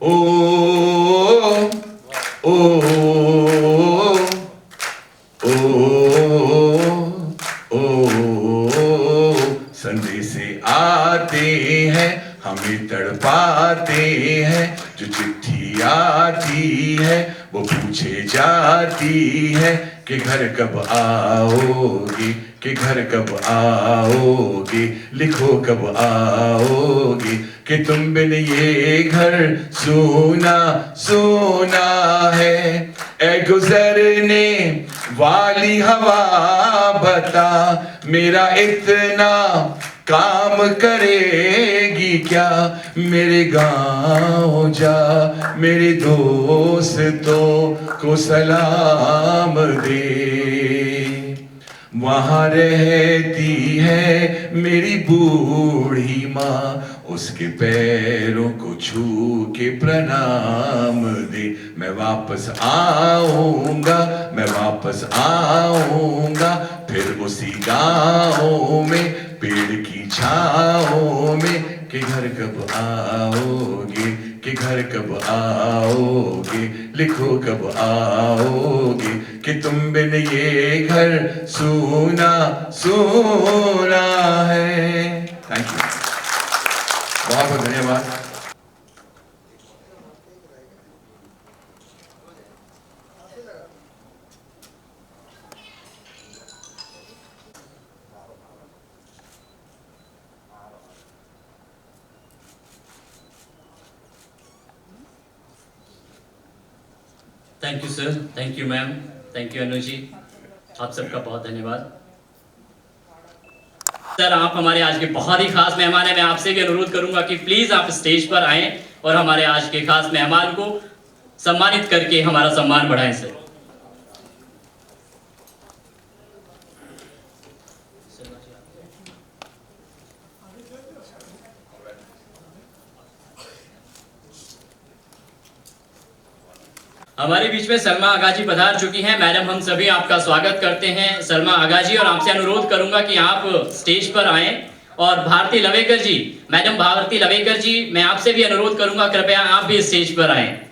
ओ ओ ओ ओ संदेश आते हैं हमें तड़पाते हैं, जो चिट्ठी आती है वो पूछे जाती है कि घर कब आओगे, कि घर कब आओगे, लिखो कब आओगे, कि तुम बिन ये घर सोना सोना है। ए गुजरने वाली हवा बता, मेरा इतना काम करेगी क्या, मेरे गाँव जा, मेरे दोस्तों को सलाम दे। वहाँ रहती है मेरी बूढ़ी माँ, उसके पैरों को छू के प्रणाम दे। मैं वापस आऊंगा, मैं वापस आऊंगा, फिर उसी गाँव में पेड़ की छाँव में, कि घर कब आओगे, कि घर कब आओगे, लिखो कब आओगे, कि तुम बिन ये घर सूना सूना है। थैंक यू, बहुत बहुत धन्यवाद। Thank you sir, thank you ma'am, thank you Anu ji, आप सबका बहुत धन्यवाद। सर आप हमारे आज के बहुत ही खास मेहमान हैं। मैं आपसे भी अनुरोध करूंगा कि प्लीज आप स्टेज पर आएं और हमारे आज के खास मेहमान को सम्मानित करके हमारा सम्मान बढ़ाएं सर। हमारे बीच में सलमा आगा जी पधार चुकी हैं। मैडम हम सभी आपका स्वागत करते हैं सलमा आगा जी, और आपसे अनुरोध करूंगा कि आप स्टेज पर आएं। और भारती लवेकर जी, मैडम भारती लवेकर जी, मैं आपसे भी अनुरोध करूंगा कृपया आप भी स्टेज पर आएं।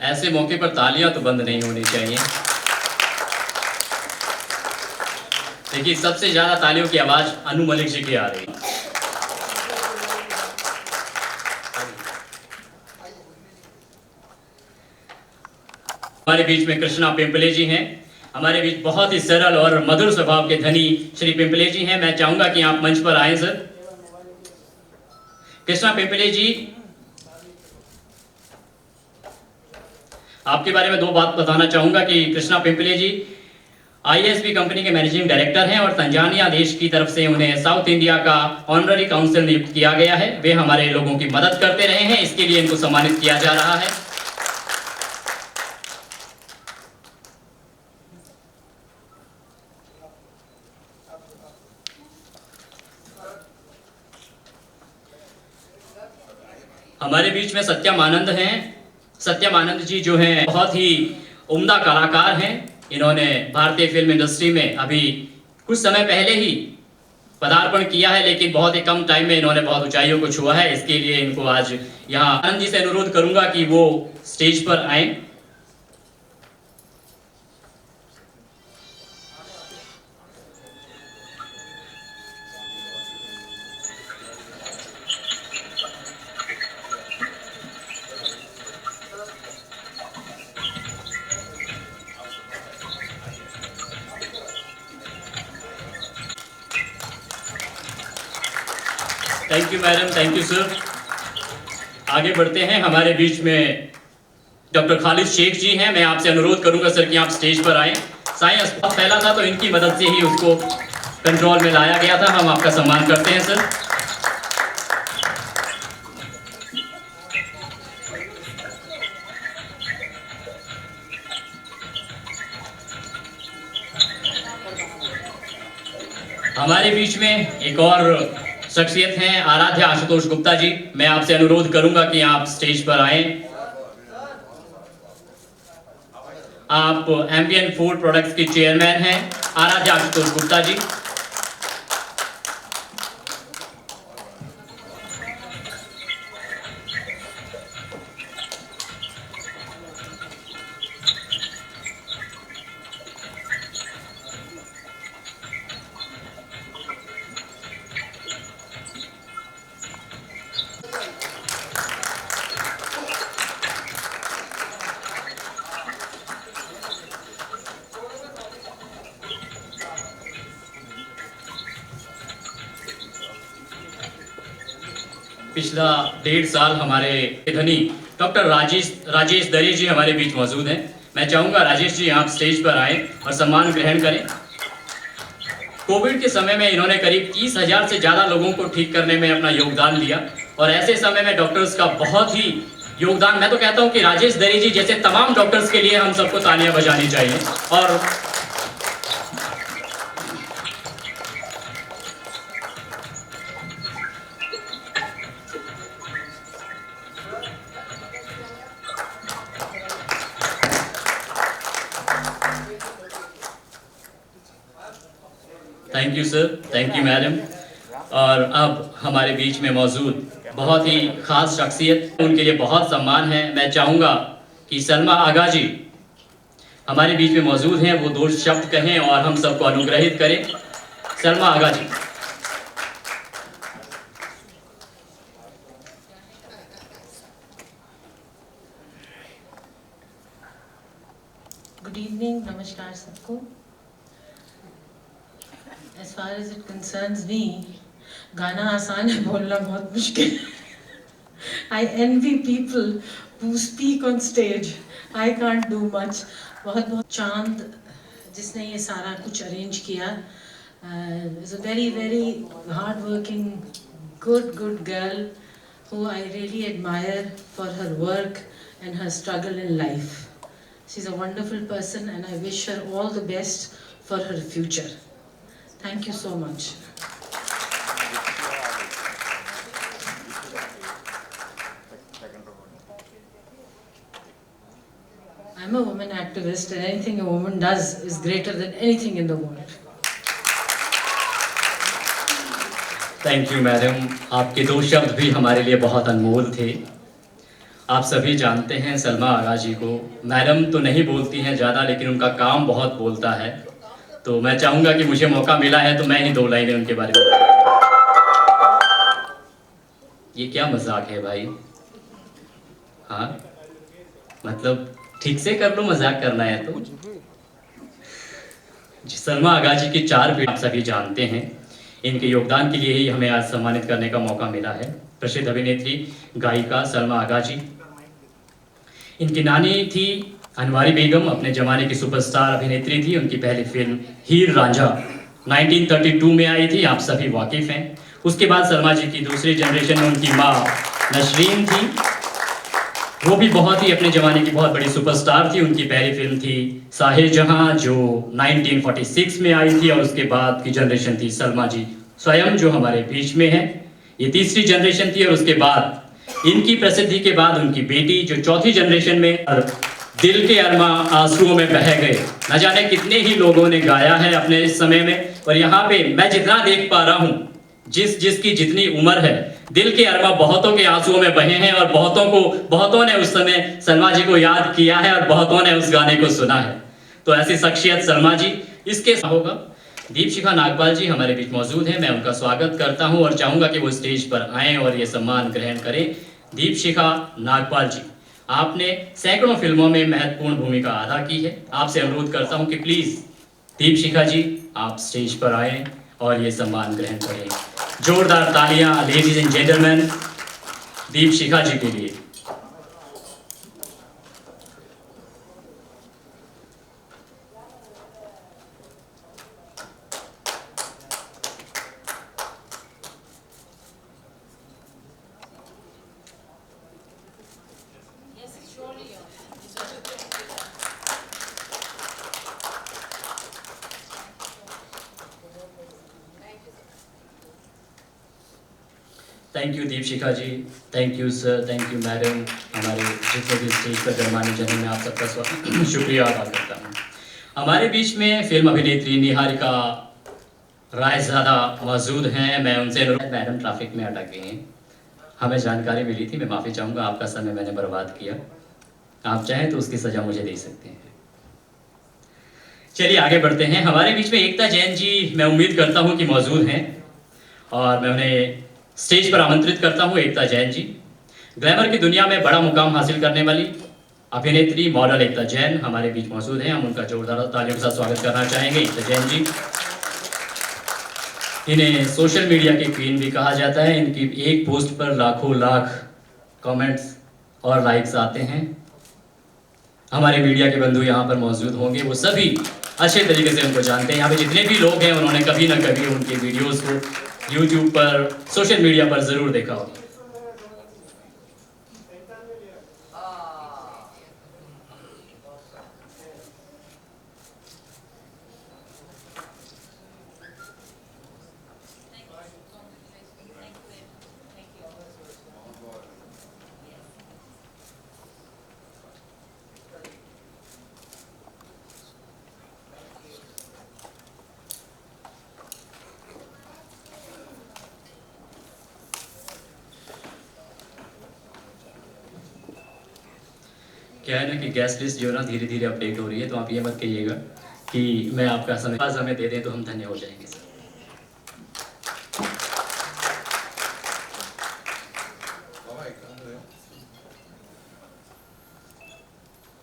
ऐसे मौके पर तालियां तो बंद नहीं होनी चाहिए। देखिए सबसे ज्यादा तालियों की आवाज अनु मलिक जी की आ रही है। हमारे बीच में कृष्णा पिंपले जी हैं। हमारे बीच बहुत ही सरल और मधुर स्वभाव के धनी श्री पिंपले जी हैं। मैं चाहूंगा कि आप मंच पर आए सर। कृष्णा पिंपले जी, आपके बारे में दो बात बताना चाहूंगा कि कृष्णा पिंपले जी आईएसबी कंपनी के मैनेजिंग डायरेक्टर हैं और तंजानिया देश की तरफ से उन्हें साउथ इंडिया का ऑनररी काउंसिल नियुक्त किया गया है। वे हमारे लोगों की मदद करते रहे हैं, इसके लिए इनको सम्मानित किया जा रहा है। हमारे बीच में सत्यम आनंद हैं। सत्यम आनंद जी जो हैं बहुत ही उम्दा कलाकार हैं। इन्होंने भारतीय फिल्म इंडस्ट्री में अभी कुछ समय पहले ही पदार्पण किया है, लेकिन बहुत ही कम टाइम में इन्होंने बहुत ऊंचाइयों को छुआ है। इसके लिए इनको आज यहाँ आनंद जी से अनुरोध करूंगा कि वो स्टेज पर आए। Thank you madam, thank you sir. आगे बढ़ते हैं। हमारे बीच में डॉक्टर खालिद शेख जी हैं। मैं आपसे अनुरोध करूंगा सर कि आप स्टेज पर आएं। साईं अस्पताल फैला था तो इनकी मदद से ही उसको कंट्रोल में लाया गया था। हम आपका सम्मान करते हैं सर। हमारे बीच में एक और शख्सियत हैं आराध्या आशुतोष गुप्ता जी। मैं आपसे अनुरोध करूंगा कि आप स्टेज पर आएं। आप एम्बियन फूड प्रोडक्ट्स की चेयरमैन हैं आराध्या आशुतोष गुप्ता जी। पिछला 1.5 साल हमारे धनी डॉक्टर राजेश दरी जी हमारे बीच मौजूद हैं। मैं चाहूंगा राजेश जी आप स्टेज पर आएं और सम्मान ग्रहण करें। कोविड के समय में इन्होंने करीब 30,000 से ज़्यादा लोगों को ठीक करने में अपना योगदान दिया और ऐसे समय में डॉक्टर्स का बहुत ही योगदान। मैं तो कहता हूं कि राजेश दरी जी जैसे तमाम डॉक्टर्स के लिए हम सबको तालियां बजानी चाहिए। और thank you sir, thank you madam. और अब हमारे बीच में मौजूद बहुत ही खास शख्सियत, उनके लिए बहुत सम्मान है। मैं चाहूँगा कि सलमा आगा जी हमारे बीच में मौजूद हैं, वो 2 शब्द कहें और हम सबको अनुग्रहित करें। सलमा आगा जी। गुड इवनिंग, नमस्कार सबको। As far as it concerns me, गाना आसान है, बोलना बहुत मुश्किल। I envy people who speak on stage. I can't do much. बहुत चांद जिसने ये सारा कुछ अरेंज किया, is a very very hard working, good girl who I really admire for her work and her struggle in life. She's a wonderful person and I wish her all the best for her future. Thank you so much. I'm a woman activist and anything a woman does is greater than anything in the world. Thank you madam. आपके 2 शब्द भी हमारे लिए बहुत अनमोल थे। आप सभी जानते हैं सलमा आगा जी को, मैडम तो नहीं बोलती हैं ज़्यादा लेकिन उनका काम बहुत बोलता है। तो मैं चाहूँगा कि मुझे मौका मिला है तो मैं ही 2 लाइनें उनके बारे में। ये क्या मजाक है भाई? हाँ मतलब ठीक से कर लो, मजाक करना है तो। सलमा आगा जी की 4 पीढ़ी आप सभी जानते हैं। इनके योगदान के लिए ही हमें आज सम्मानित करने का मौका मिला है। प्रसिद्ध अभिनेत्री गायिका सलमा आगा जी, इनकी नानी थी अनवारी बेगम, अपने ज़माने की सुपरस्टार अभिनेत्री थी। उनकी पहली फिल्म हीर रांझा 1932 में आई थी, आप सभी वाकिफ़ हैं। उसके बाद सलमा जी की दूसरी जनरेशन में उनकी माँ नसरीन थी, वो भी बहुत ही अपने ज़माने की बहुत बड़ी सुपरस्टार थी। उनकी पहली फिल्म थी साहे-जहां जो 1946 में आई थी और उसके बाद की जनरेशन थी सलमा जी स्वयं जो हमारे बीच में है, ये तीसरी जनरेशन थी। और उसके बाद इनकी प्रसिद्धि के बाद उनकी बेटी जो चौथी जनरेशन में, और दिल के अरमा आंसुओं में बह गए, न जाने कितने ही लोगों ने गाया है अपने इस समय में। और यहाँ पे मैं जितना देख पा रहा हूँ, जिसकी जितनी उम्र है, दिल के अरमा बहुतों के आंसुओं में बहे हैं और बहुतों ने उस समय सलमा जी को याद किया है और बहुतों ने उस गाने को सुना है। तो ऐसी शख्सियत सलमा जी। इसके होगा दीपशिखा नागपाल जी हमारे बीच मौजूद हैं। मैं उनका स्वागत करता हूं और चाहूंगा कि वो स्टेज पर आएं और ये सम्मान ग्रहण करें। दीपशिखा नागपाल जी, आपने सैकड़ों फिल्मों में महत्वपूर्ण भूमिका अदा की है। आपसे अनुरोध करता हूं कि प्लीज दीपशिखा जी आप स्टेज पर आएं और ये सम्मान ग्रहण करें। जोरदार तालियां ladies and gentleman Deepshikha ji के लिए। Thank you Deepshikha ji, thank you sir, thank you madam. हमारे जितने भी स्टेज पर गणमान्य जन हैं, मैं आप सबका शुक्रिया अदा करता हूँ। हमारे बीच में फिल्म अभिनेत्री निहारिका रायज़ादा मौजूद हैं। मैं उनसे अनुरोध, मैडम ट्रैफिक में अटक गई हैं, हमें जानकारी मिली थी, मैं माफ़ी चाहूँगा, आपका समय मैंने बर्बाद किया। आप चाहें तो उसकी सज़ा मुझे दे सकते हैं। चलिए आगे बढ़ते हैं। हमारे बीच में एकता जैन जी, मैं उम्मीद करता हूँ कि मौजूद हैं और मैं उन्हें स्टेज पर आमंत्रित करता हूँ। एकता जैन जी, ग्लैमर की दुनिया में बड़ा मुकाम हासिल करने वाली अभिनेत्री मॉडल एकता जैन हमारे बीच मौजूद हैं। हम उनका जोरदार तालियों के साथ स्वागत करना चाहेंगे। एकता जैन जी, इन्हें सोशल मीडिया की क्वीन भी कहा जाता है। इनकी एक पोस्ट पर लाखों लाख कमेंट्स और लाइक्स आते हैं। हमारे मीडिया के बंधु यहाँ पर मौजूद होंगे, वो सभी अच्छे तरीके से उनको जानते हैं। यहाँ पे जितने भी लोग हैं, उन्होंने कभी ना कभी उनके वीडियोस को यूट्यूब पर, सोशल मीडिया पर ज़रूर देखा होगा। क्या है ना कि गैस लिस्ट जो है ना धीरे धीरे अपडेट हो रही है, तो आप ये मत कहिएगा कि मैं आपका समय पास हमें दे दें तो हम धन्य हो जाएंगे सर।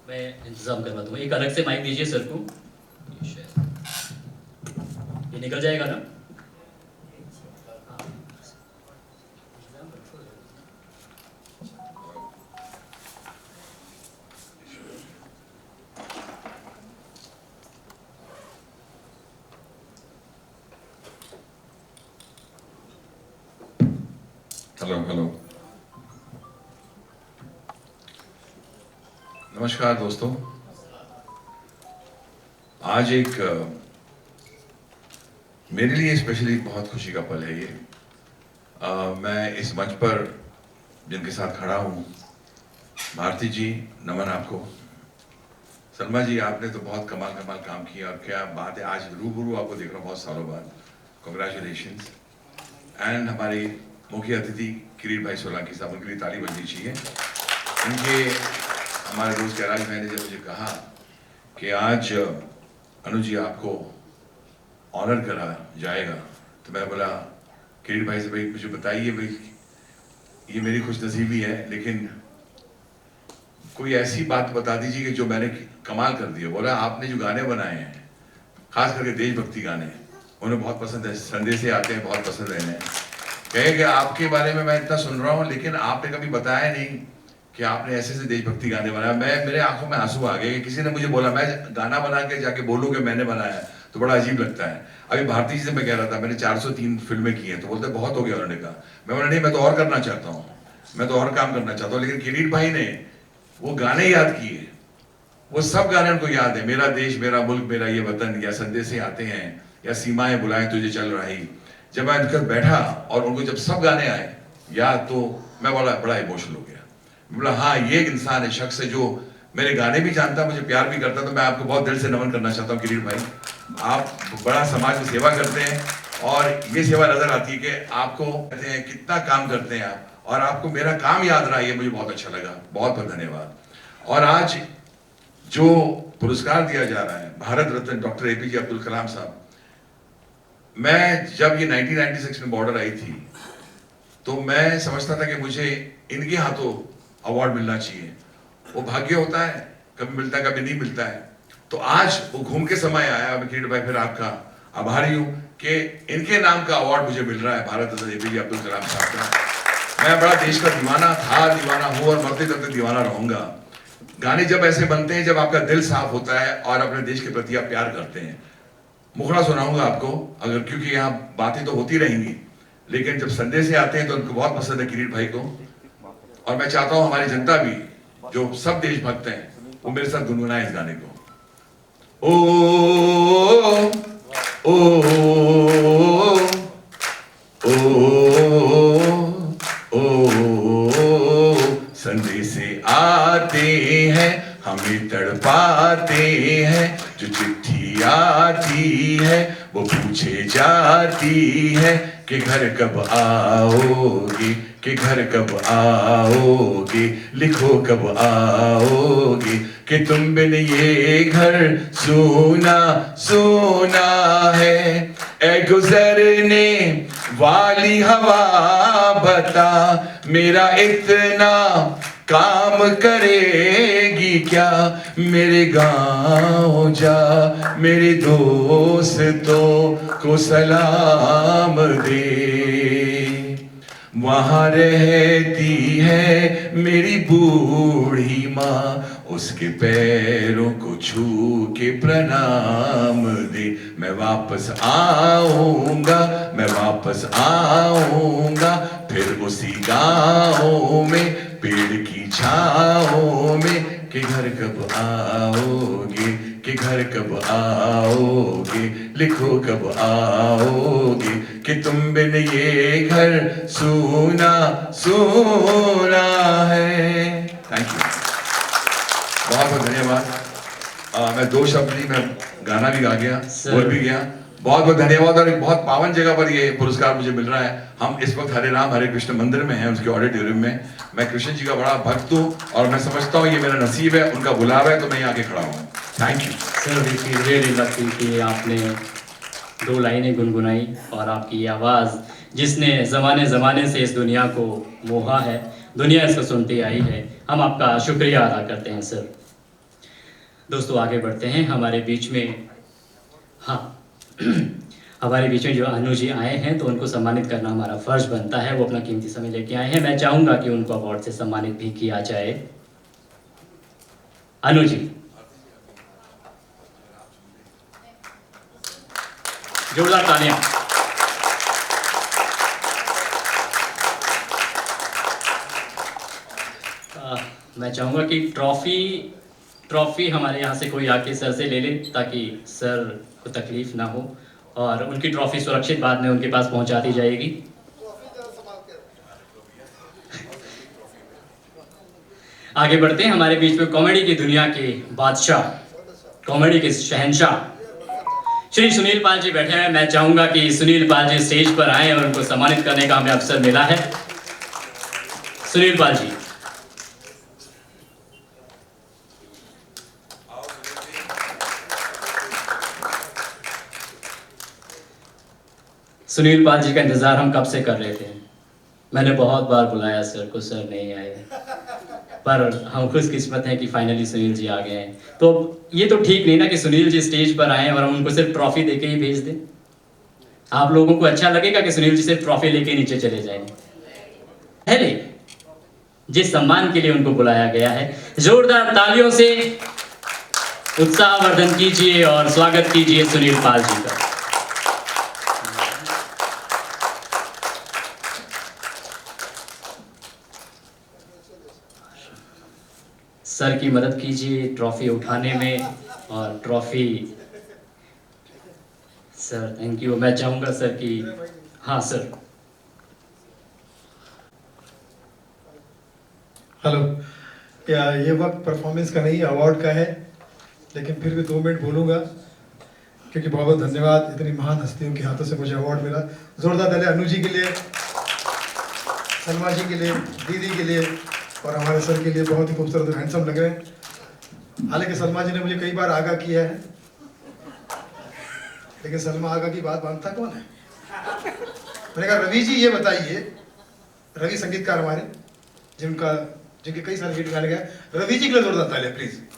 मैं इंतजाम करवा दूंगा, एक अलग से माइक दीजिए सर को। ये निकल जाएगा ना? हेलो हेलो, नमस्कार दोस्तों। आज एक मेरे लिए स्पेशली बहुत खुशी का पल है ये। मैं इस मंच पर जिनके साथ खड़ा हूँ, भारती जी, नमन आपको। सलमा जी, आपने तो बहुत कमाल काम किया और क्या बात है, आज रूबरू आपको देख रहा हूँ बहुत सालों बाद। कॉन्ग्रेचुलेशंस। एंड हमारे मुख्य अतिथि किरीट भाई सोलंकी साहब, उनके लिए ताली बजनी चाहिए। उनके हमारे दोस्त कैलाश भाई ने जब मुझे कहा कि आज अनु जी आपको ऑनर करा जाएगा, तो मैं बोला किरीट भाई से, भाई मुझे बताइए भाई, ये मेरी खुशनसीबी है, लेकिन कोई ऐसी बात बता दीजिए कि जो मैंने कमाल कर दिया। बोला आपने जो गाने बनाए हैं, खास करके देशभक्ति गाने, उन्हें बहुत पसंद है, संदेशे आते हैं, बहुत पसंद है इन्हें। कहे कि आपके बारे में मैं इतना सुन रहा हूँ, लेकिन आपने कभी बताया नहीं कि आपने ऐसे से देशभक्ति गाने बनाया। मेरे आंखों में आंसू आ गए कि किसी ने मुझे बोला, मैं गाना बना के जाके बोलूँ कि मैंने बनाया तो बड़ा अजीब लगता है। अभी भारती जी से मैं कह रहा था, मैंने 403 फिल्में की हैं, तो बोलते बहुत हो गया। उन्होंने कहा, मैं बोला नहीं, मैं तो और करना चाहता हूँ, मैं तो और काम करना चाहता हूँ। लेकिन किरीट भाई ने वो गाने याद किए, वो सब गाने उनको याद है। मेरा देश मेरा मुल्क मेरा ये वतन, या संदेशे आते हैं, या सीमाएं बुलाएं तुझे चल रही। जब मैं उनकर बैठा और उनको जब सब गाने आए याद, तो मैं बड़ा इमोशनल हो गया। बोला हाँ, ये एक इंसान है, शख्स है जो मेरे गाने भी जानता, मुझे प्यार भी करता। तो मैं आपको बहुत दिल से नमन करना चाहता हूँ किरीट भाई। आप बड़ा समाज में सेवा करते हैं और ये सेवा नजर आती है कि आपको कहते हैं कितना काम करते हैं आप, और आपको मेरा काम याद रहा, ये मुझे बहुत अच्छा लगा। बहुत बहुत धन्यवाद। और आज जो पुरस्कार दिया जा रहा है, भारत रत्न डॉक्टर APJ अब्दुल कलाम साहब, मैं जब ये 1996 में बॉर्डर आई थी, तो मैं समझता था कि मुझे इनके हाथों अवार्ड मिलना चाहिए। वो भाग्य होता है, कभी मिलता है कभी नहीं मिलता है। तो आज वो घूम के समय आया। मैं किरीट भाई फिर आपका आभारी हूँ कि इनके नाम का अवार्ड मुझे मिल रहा है, भारत रत्न APJ अब्दुल कलाम साहब का। मैं बड़ा देश का दीवाना था, दीवाना हूँ और मरते दम तक दीवाना रहूंगा। गाने जब ऐसे बनते हैं जब आपका दिल साफ होता है और अपने देश के प्रति आप प्यार करते हैं। मुखड़ा सुनाऊंगा आपको अगर, क्योंकि यहाँ बातें तो होती रहेंगी, लेकिन जब संदेशे आते हैं तो उनको बहुत पसंद है किरीट भाई को। और मैं चाहता हूं हमारी जनता भी, जो सब देशभक्त हैं, वो मेरे साथ गुनगुनाए इस गाने को। ओ ओ ओ, ओ हमें तड़पाते हैं, जो चिट्ठी आती है वो पूछे जाती है कि घर कब आओगे, कि घर कब आओगे, लिखो कब आओगे, कि तुम बिन ये घर सूना सूना है। ए गुजरने वाली हवा बता, मेरा इतना काम करेगी क्या, मेरे गाँव जा, मेरे दोस्तों को सलाम दे। वहाँ रहती है मेरी बूढ़ी माँ, उसके पैरों को छू के प्रणाम दे। मैं वापस आऊँगा, मैं वापस आऊँगा, फिर उसी गाँव में, पेड़ की छाँव में, कि घर कब आओगे, कि घर कब आओगे, लिखो कब आओगे, कि तुम बिन ये घर सूना सूना है। थैंक यू, बहुत बहुत धन्यवाद। मैं दो शब्द नहीं, मैं गाना भी गा गया, बोल भी गया। बहुत बहुत धन्यवाद। और एक बहुत पावन जगह पर ये पुरस्कार मुझे मिल रहा है। हम इस वक्त हरे राम हरे कृष्ण मंदिर में हैं, उसके ऑडिटोरियम में। मैं कृष्ण जी का बड़ा भक्त हूँ और मैं समझता हूँ ये मेरा नसीब है, उनका बुलावा है, तो मैं यहाँ आके खड़ा हूँ। Thank you sir. We feel really lucky कि आपने दो लाइनें गुनगुनाई और आपकी ये आवाज़ जिसने ज़माने ज़माने से इस दुनिया को मोहा है, दुनिया इसको सुनती आई है, हम आपका शुक्रिया अदा करते हैं सर। दोस्तों आगे बढ़ते हैं। हमारे बीच में हमारे बीच में जो अनु जी आए हैं तो उनको सम्मानित करना हमारा फर्ज बनता है। वो अपना कीमती समय लेके आए हैं। मैं चाहूँगा कि उनको अवार्ड से सम्मानित भी किया जाए। अनु जी, जोरदार तालियां। मैं चाहूँगा कि ट्रॉफ़ी हमारे यहाँ से कोई आके सर से ले ले, ताकि सर को तकलीफ़ ना हो, और उनकी ट्रॉफ़ी सुरक्षित बाद में उनके पास पहुँचा दी जाएगी। आगे बढ़ते हैं। हमारे बीच में कॉमेडी की दुनिया के बादशाह, कॉमेडी के शहंशाह श्री सुनील पाल जी बैठे हैं। मैं चाहूँगा कि सुनील पाल जी स्टेज पर आएँ और उनको सम्मानित करने का हमें अवसर मिला है। सुनील पाल जी। सुनील पाल जी का इंतज़ार हम कब से कर रहे थे। मैंने बहुत बार बुलाया सर को, सर नहीं आए, पर हम खुशकिस्मत हैं कि फाइनली सुनील जी आ गए हैं। तो ये तो ठीक नहीं ना कि सुनील जी स्टेज पर आए और हम उनको सिर्फ ट्रॉफी देके ही भेज दें। आप लोगों को अच्छा लगेगा कि सुनील जी सिर्फ ट्रॉफी लेके नीचे चले जाएं? पहले जिस सम्मान के लिए उनको बुलाया गया है, जोरदार तालियों से उत्साहवर्धन कीजिए और स्वागत कीजिए सुनील पाल जी का। सर की मदद कीजिए ट्रॉफी उठाने में, और ट्रॉफी सर, थैंक यू। मैं चाहूँगा सर कि हाँ सर। हेलो, क्या ये वक्त परफॉर्मेंस का नहीं अवार्ड का है, लेकिन फिर भी 2 मिनट बोलूँगा क्योंकि बहुत बहुत धन्यवाद। इतनी महान हस्तियों के हाथों से मुझे अवार्ड मिला। जोरदार तालियां अनु जी के लिए, सलमा जी के लिए, दीदी के लिए और हमारे सर के लिए। बहुत ही खूबसूरत और हैंडसम लग रहे हैं। हालांकि सलमा जी ने मुझे कई बार आगाह किया है, लेकिन सलमा आगा की बात मानता कौन है? मैंने कहा रवि जी ये बताइए, रवि संगीतकार हमारे जिनके कई सारे गीत गाने गए, रवि जी के लिए जोरदार तालियां प्लीज।